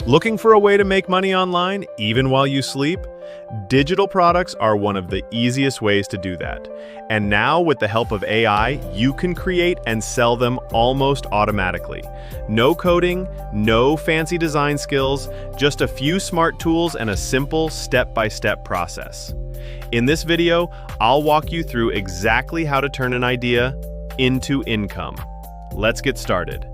Looking for a way to make money online, even while you sleep? Digital products are one of the easiest ways to do that. And now, with the help of AI, you can create and sell them almost automatically. No coding, no fancy design skills, just a few smart tools and a simple step-by-step process. In this video, I'll walk you through exactly how to turn an idea into income. Let's get started.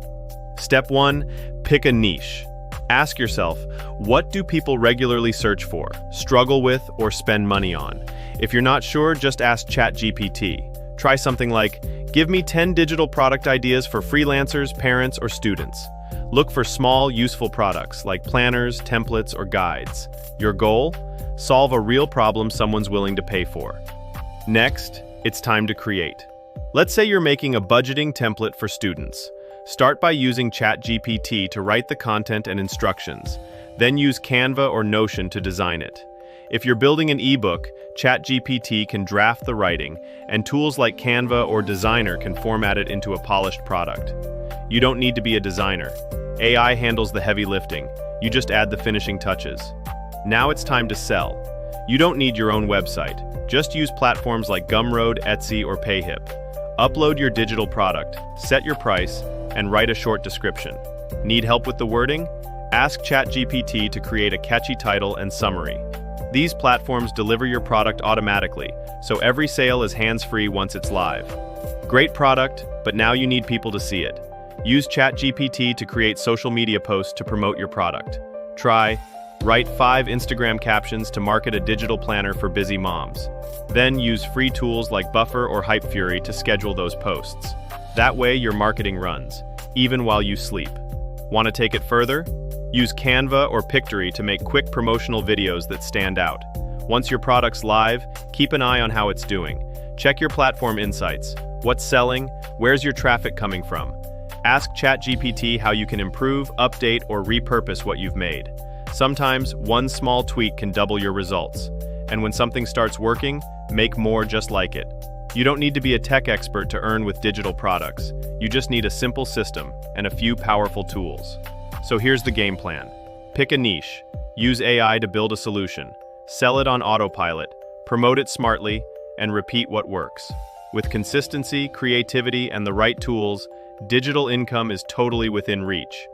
Step 1, pick a niche. Ask yourself, what do people regularly search for, struggle with, or spend money on? If you're not sure, just ask ChatGPT. Try something like, give me 10 digital product ideas for freelancers, parents, or students. Look for small, useful products like planners, templates, or guides. Your goal? Solve a real problem someone's willing to pay for. Next, it's time to create. Let's say you're making a budgeting template for students. Start by using ChatGPT to write the content and instructions, then use Canva or Notion to design it. If you're building an ebook, ChatGPT can draft the writing, and tools like Canva or Designer can format it into a polished product. You don't need to be a designer. AI handles the heavy lifting. You just add the finishing touches. Now it's time to sell. You don't need your own website. Just use platforms like Gumroad, Etsy, or Payhip. Upload your digital product, set your price, and write a short description. Need help with the wording? Ask ChatGPT to create a catchy title and summary. These platforms deliver your product automatically, so every sale is hands-free once it's live. Great product, but now you need people to see it. Use ChatGPT to create social media posts to promote your product. Try, write 5 Instagram captions to market a digital planner for busy moms. Then use free tools like Buffer or Hypefury to schedule those posts. That way your marketing runs, even while you sleep. Want to take it further? Use Canva or Pictory to make quick promotional videos that stand out. Once your product's live, keep an eye on how it's doing. Check your platform insights. What's selling? Where's your traffic coming from? Ask ChatGPT how you can improve, update, or repurpose what you've made. Sometimes one small tweak can double your results. And when something starts working, make more just like it. You don't need to be a tech expert to earn with digital products. You just need a simple system and a few powerful tools. So here's the game plan. Pick a niche, use AI to build a solution, sell it on Autopilot, promote it smartly, and repeat what works. With consistency, creativity, and the right tools, digital income is totally within reach.